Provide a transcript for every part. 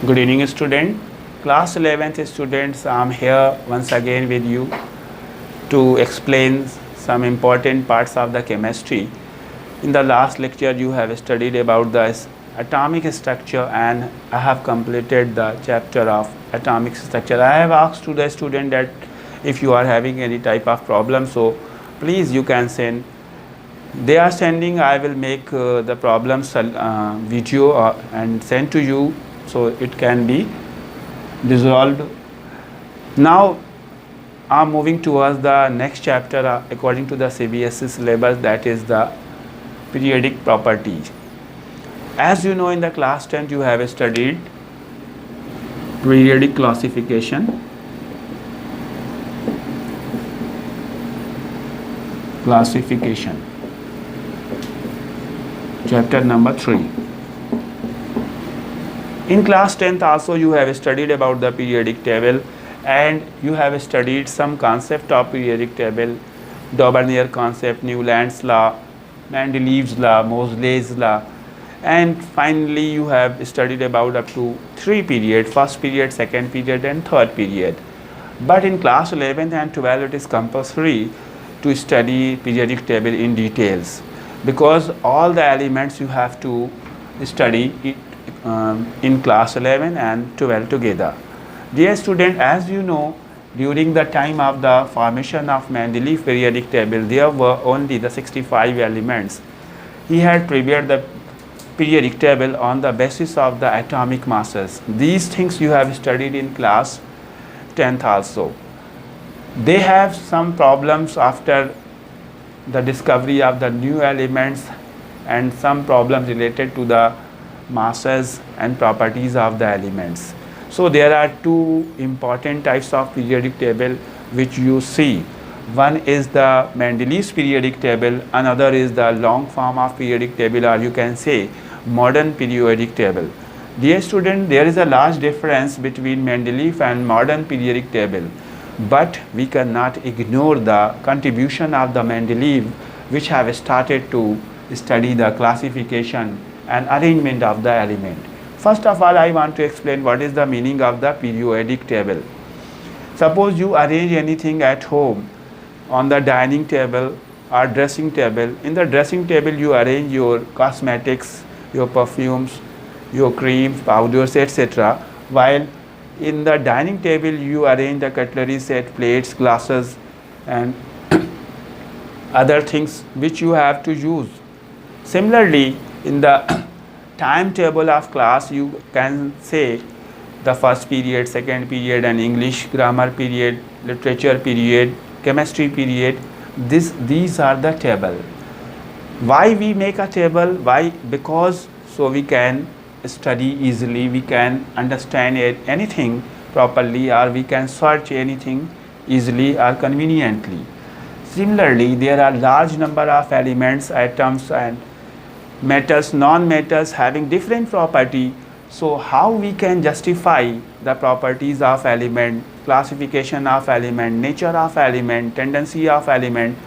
Good evening, student. Class 11th students, I am here once again with you to explain some important parts of the chemistry. In the last lecture, you have studied about the atomic structure, and I have completed the chapter of atomic structure. I have asked to the student that if you are having any type of problem, so please you can send. They are sending. I will make the problem video and send to you, so it can be resolved. Now I'm moving towards the next chapter according to the CBSE syllabus, that is the periodic properties. As you know, in the class 10 you have studied periodic classification, chapter number 3. In class 10th also you have studied about the periodic table, and you have studied some concept of periodic table, Daubernier concept, Newland's law, Mendeleev's law, Moseley's law, and finally you have studied about up to 3 periods: first period, second period and third period. But in class 11th and 12th it is compulsory to study periodic table in details, because all the elements you have to study it in class 11 and 12 together. Dear student, as you know, during the time of the formation of Mendeleev periodic table, there were only the 65 elements. He had prepared the periodic table on the basis of the atomic masses. These things you have studied in class 10th also. They have some problems after the discovery of the new elements, and some problems related to the masses and properties of the elements. So there are two important types of periodic table which you see. One is the Mendeleev's periodic table, another is the long form of periodic table, or you can say modern periodic table. Dear student, there is a large difference between Mendeleev and modern periodic table, but we cannot ignore the contribution of the Mendeleev, which have started to study the classification and arrangement of the element. First of all, I want to explain what is the meaning of the periodic table. Suppose you arrange anything at home on the dining table or dressing table. In the dressing table you arrange your cosmetics, your perfumes, your creams, powders, etc. While in the dining table you arrange the cutlery set, plates, glasses and other things which you have to use. Similarly, in the timetable of class you can say the first period, second period and English grammar period, literature period, chemistry period. These are the table. Why we make a table? Why? Because so we can study easily, we can understand anything properly, or we can search anything easily or conveniently. Similarly, there are large number of elements, atoms and metals, non-metals having different property. So how we can justify the properties of element, classification of element, nature of element, tendency of element,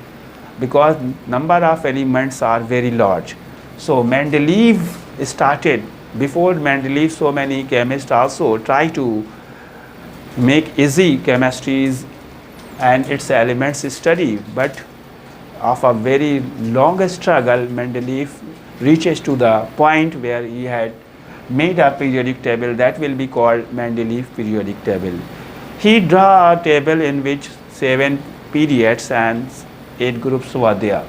because number of elements are very large. So Mendeleev started. Before Mendeleev, so many chemists also try to make easy chemistries and its elements study, but of a very long struggle, Mendeleev reaches to the point where he had made a periodic table that will be called Mendeleev periodic table. He draw a table in which 7 periods and 8 groups were there.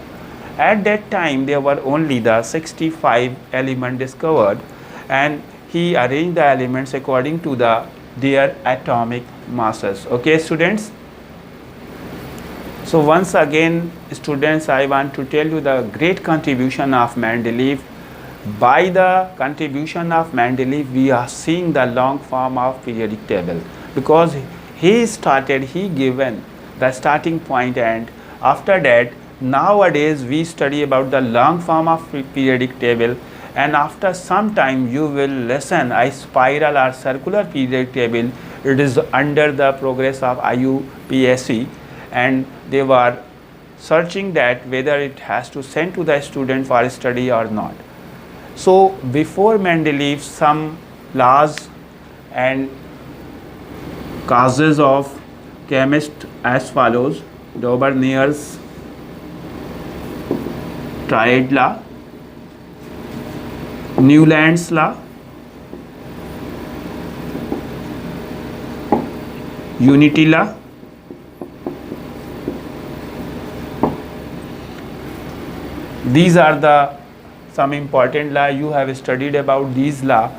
At that time there were only the 65 elements discovered, and he arranged the elements according to their atomic masses. Okay students? So once again students, I want to tell you the great contribution of Mendeleev. By the contribution of Mendeleev we are seeing the long form of periodic table, because he given the starting point, and after that nowadays we study about the long form of periodic table, and after some time you will listen a spiral or circular periodic table. It is under the progress of IUPAC, and they were searching that whether it has to send to the student for study or not. So before Mendeleev, some laws and causes of chemist as follows: Dauberniers triad law, Newland's law, unity law, these are the some important law. You have studied about these law,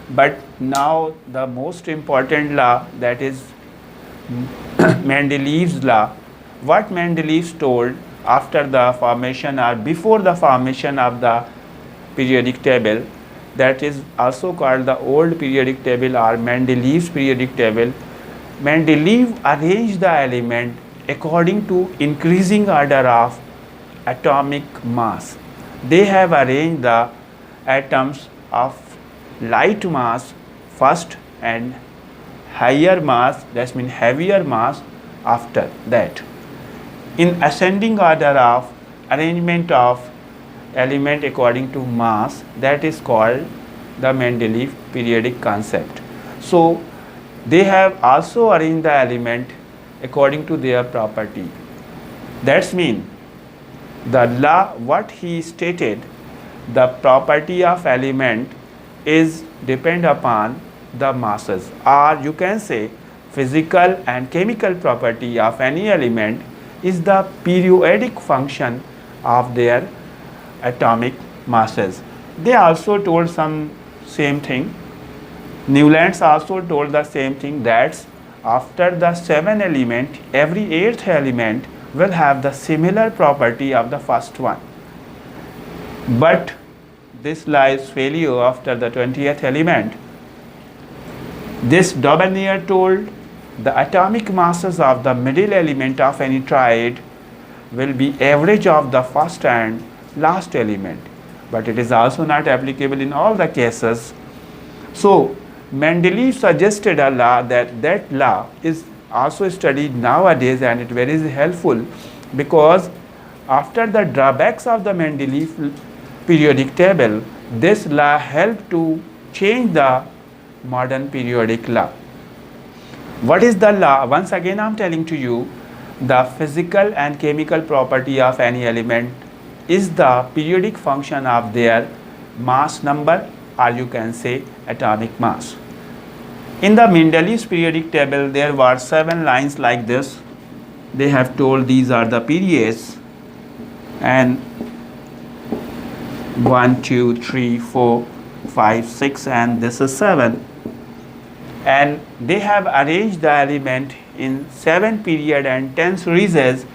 but now the most important law, that is Mendeleev's law. What Mendeleev told after the formation or before the formation of the periodic table, that is also called the old periodic table or Mendeleev's periodic table. Mendeleev arranged the element according to increasing order of atomic mass. They have arranged the atoms of light mass first and higher mass, that means heavier mass, after that, in ascending order of arrangement of element according to mass. That is called the Mendeleev periodic concept. So they have also arranged the element according to their property. That's mean the law, what he stated, the property of element is depend upon the masses, or you can say physical and chemical property of any element is the periodic function of their atomic masses. They also told some same thing. Newlands also told the same thing, that after the 7 element, every 8th element will have the similar property of the first one. But this lies failure after the 20th element. This Daubernier told the atomic masses of the middle element of any triad will be average of the first and last element, but it is also not applicable in all the cases. So Mendeleev suggested a law, that law is also studied nowadays, and it very helpful, because after the drawbacks of the Mendeleev periodic table, this law helped to change the modern periodic law. What is the law? Once again I am telling to you, the physical and chemical property of any element is the periodic function of their mass number, or you can say atomic mass. In the Mendeleev's periodic table, there were 7 lines like this. They have told these are the periods, and 1, 2, 3, 4, 5, 6, and this is 7. And they have arranged the element in 7 period and 10 series.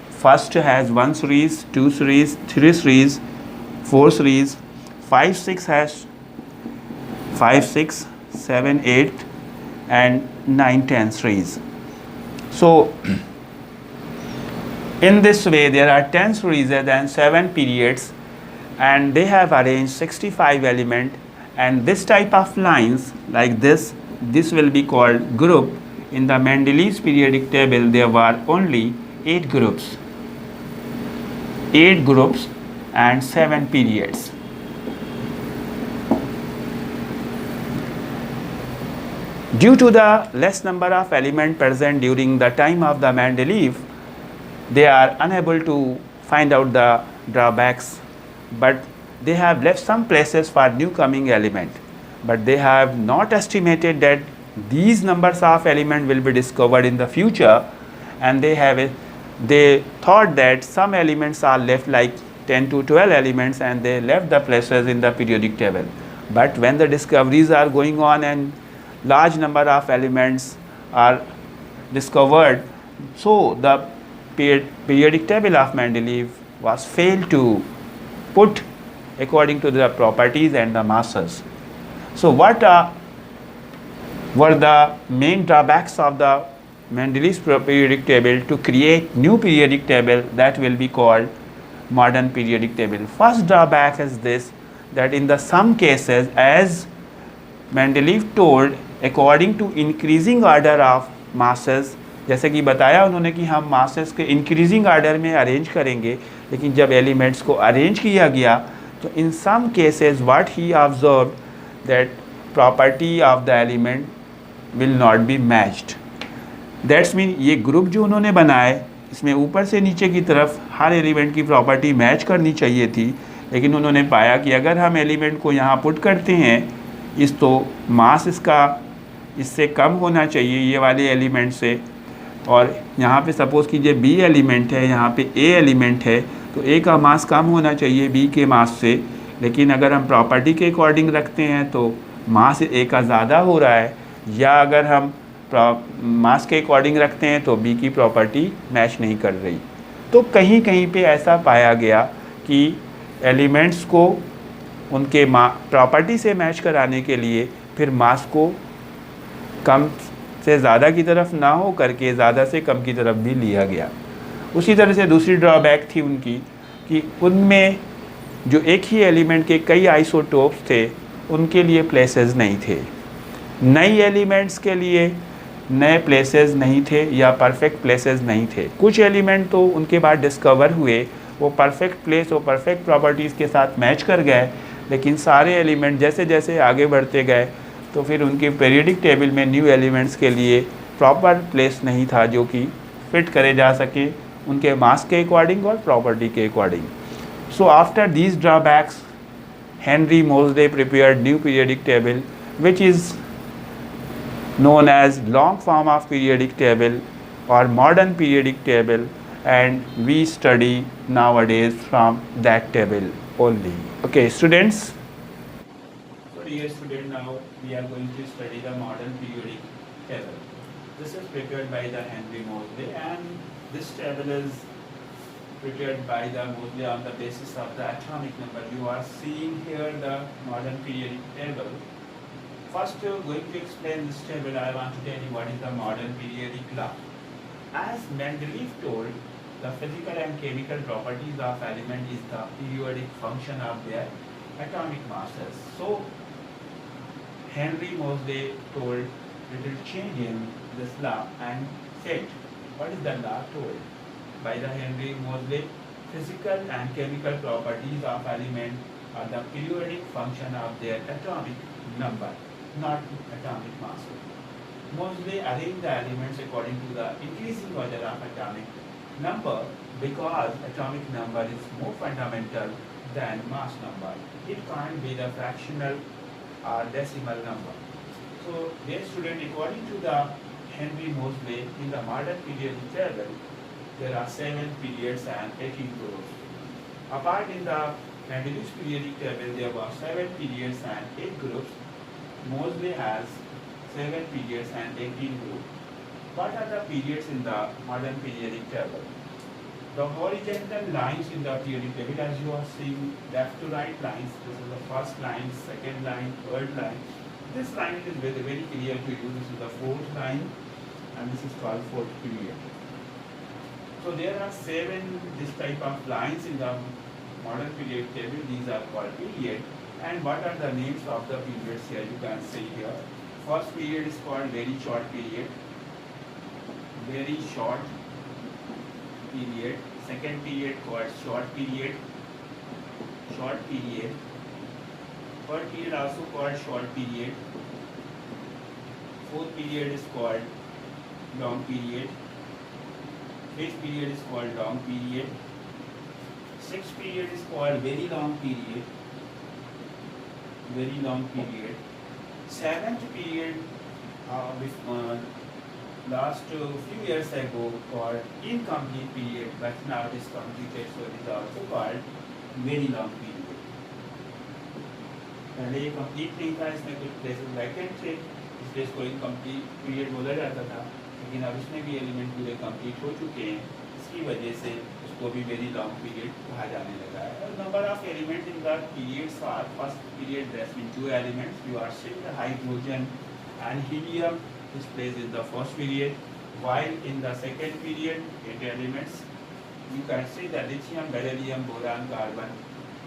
First has 1 series, 2 series, 3 series, 4 series, 5, 6 has 5, 6, 7, 8, and 9, 10 series. So in this way there are 10 series and 7 periods, and they have arranged 65 elements, and this type of lines like this will be called group. In the Mendeleev's periodic table there were only 8 groups. 8 groups and 7 periods. Due to the less number of elements present during the time of the Mendeleev, they are unable to find out the drawbacks, but they have left some places for new coming element. But they have not estimated that these numbers of elements will be discovered in the future, and they thought that some elements are left, like 10 to 12 elements, and they left the places in the periodic table. But when the discoveries are going on and large number of elements are discovered, so the periodic table of Mendeleev was failed to put according to the properties and the masses. So what were the main drawbacks of the Mendeleev's periodic table to create new periodic table that will be called modern periodic table? First drawback is this, that in the some cases, as Mendeleev told, according to increasing order of masses, जैसे कि बताया उन्होंने कि हम masses के increasing order में arrange करेंगे, लेकिन जब एलिमेंट्स को अरेंज किया गया तो in some cases what he observe that property of the element will not be matched. That's mean ये ग्रुप जो उन्होंने बनाए इसमें ऊपर से नीचे की तरफ हर एलिमेंट की प्रॉपर्टी मैच करनी चाहिए थी, लेकिन उन्होंने पाया कि अगर हम एलिमेंट को यहाँ पुट करते हैं इस तो मास इसका इससे कम होना चाहिए ये वाले एलिमेंट से, और यहाँ पे सपोज़ कीजिए बी एलिमेंट है, यहाँ पे ए एलिमेंट है, तो ए का मास कम होना चाहिए बी के मास से, लेकिन अगर हम प्रॉपर्टी के अकॉर्डिंग रखते हैं तो मास ए का ज़्यादा हो रहा है, या अगर हम मास के अकॉर्डिंग रखते हैं तो बी की प्रॉपर्टी मैच नहीं कर रही। तो कहीं कहीं पे ऐसा पाया गया कि एलिमेंट्स को उनके प्रॉपर्टी से मैच कराने के लिए फिर मास को कम से ज़्यादा की तरफ ना हो करके ज़्यादा से कम की तरफ भी लिया गया। उसी तरह से दूसरी ड्रॉबैक थी उनकी कि उनमें जो एक ही एलिमेंट के कई आइसोटोप्स थे उनके लिए प्लेसेस नहीं थे, नई एलिमेंट्स के लिए नए प्लेसेस नहीं थे या परफेक्ट प्लेसेस नहीं थे। कुछ एलिमेंट तो उनके बाद डिस्कवर हुए, वो परफेक्ट प्लेस और परफेक्ट प्रॉपर्टीज़ के साथ मैच कर गए, लेकिन सारे एलिमेंट जैसे जैसे आगे बढ़ते गए तो फिर उनके पीरियडिक टेबल में न्यू एलिमेंट्स के लिए प्रॉपर प्लेस नहीं था जो कि फिट करे जा सके उनके मास के अकॉर्डिंग और प्रॉपर्टी के according. So after these drawbacks Henry Mosle prepared new periodic table which is known as long form of periodic table or modern periodic table, and we study nowadays from that table only. Okay students, so dear student, now we are going to study the modern periodic table. This is prepared by the Henry Moseley, and this table is prepared by the Moseley on the basis of the atomic number. You are seeing here the modern periodic table. First, going to explain this table, I want to tell you what is the modern periodic law. As Mendeleev told, the physical and chemical properties of element is the periodic function of their atomic masses. So, Henry Moseley told little change in this law and said, what is the law told? By the Henry Moseley, physical and chemical properties of element are the periodic function of their atomic number, not atomic mass. Moseley arranged the elements according to the increasing order of atomic number because atomic number is more fundamental than mass number. It can't be the fractional or decimal number. So, dear student, according to the Henry Moseley, in the modern periodic table, there are 7 periods and 18 groups. Apart in the Mendeleev's periodic table, there were 7 periods and 8 groups. Moseley has 7 periods and 18 groups. What are the periods in the modern periodic table? The horizontal lines in the periodic table, as you are seeing left to right lines, this is the first line, second line, third line. This line is very, very clear to you. This is the fourth line and this is called fourth period. So there are 7 this type of lines in the modern periodic table. These are called period. And what are the names of the periods here? You can see here. First period is called very short period. Very short period. Second period called short period. Short period. Third period also called short period. Fourth period is called long period. Fifth period is called long period. Sixth period is called very long period. Very long period. Seventh period, last few years ago called incomplete period, but now it is completed, so it is also called very long period. पहले ये complete नहीं था, इसमें कुछ places vacant थे, इसलिए इसको incomplete period बोला जाता था, लेकिन अब इसमें भी एलिमेंट पूरे कंप्लीट हो चुके हैं, इसकी वजह से उसको भी वेरी लॉन्ग पीरियड कहा जाने लगा है। और number of element in the periods are, first period that's mean 2 एलिमेंट्स, you are seeing the hydrogen and helium is placed in the first period, while in the second period 8 elements. You can see the lithium, beryllium, boron, carbon,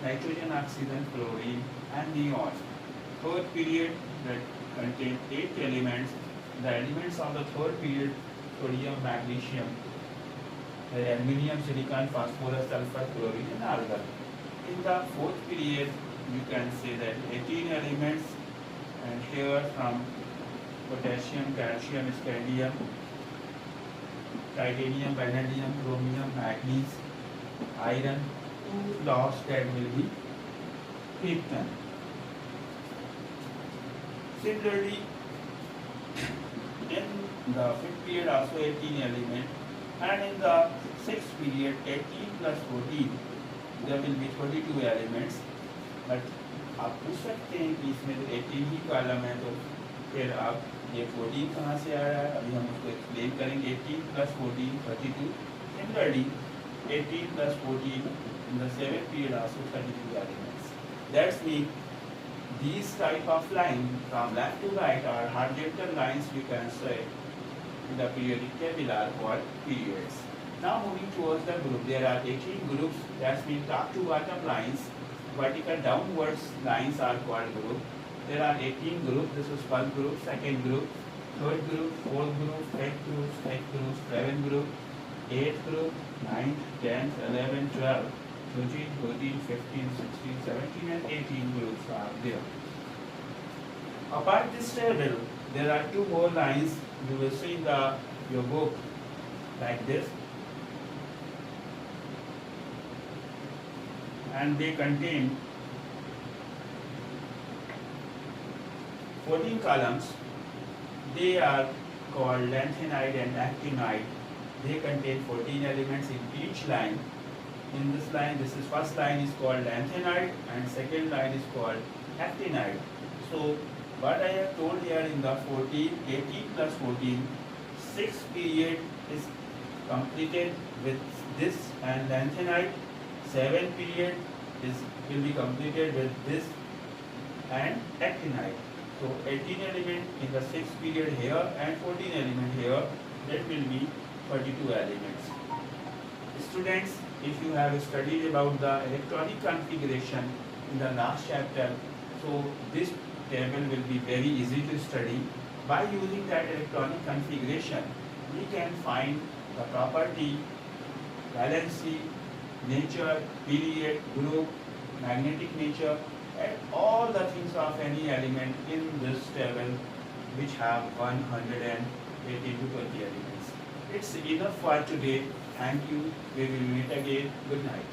nitrogen, oxygen, fluorine and neon. Third period that contains 8 elements. The elements of the third period: sodium, magnesium, aluminium, silicon, phosphorus, sulfur, chlorine and argon. In the fourth period you can say that 18 elements and here from potassium, calcium, scandium, titanium, vanadium, chromium, manganese, iron, two lost that will be krypton. Similarly, in the fifth period also 18 element, and in the sixth period 18 plus 14 there will be 22 elements. But आप पूछ सकते हैं कि इसमें तो 18 ही column है, तो फिर आप ये 14 कहाँ से आ रहा है, अभी हम उसको एक्सप्लेन करेंगे. 18 plus 14 32. Similarly 18 plus 14 in the seventh period also 32 elements. That's mean these type of line from left to right are horizontal lines, we can say, in the periodic table are called periods. Now moving towards the group, there are 18 groups. That means top to bottom lines, vertical downwards lines are called group. There are 18 groups. This is first group, second group, third group, fourth group, fifth group, sixth group, seventh group, eighth group, 9th, 10th, 11th, 12th, 13, 14, 15, 16, 17 and 18 groups are there. Apart this table, there are two more lines. You will see in your book like this, and they contain 14 columns. They are called lanthanide and actinide. They contain 14 elements in each line. In this line, this is first line is called lanthanide and second line is called actinide. So what I have told here in the 18 plus 14, sixth period is completed with this and lanthanide. Seventh period will be completed with this and actinide. So 18 element in the sixth period here and 14 element here, that will be 32 elements. Students, if you have studied about the electronic configuration in the last chapter, so this table will be very easy to study. By using that electronic configuration, we can find the property, valency, nature, period, group, magnetic nature, and all the things of any element in this table, which have 118 to 20 elements. It's enough for today. Thank you. We will meet again. Good night.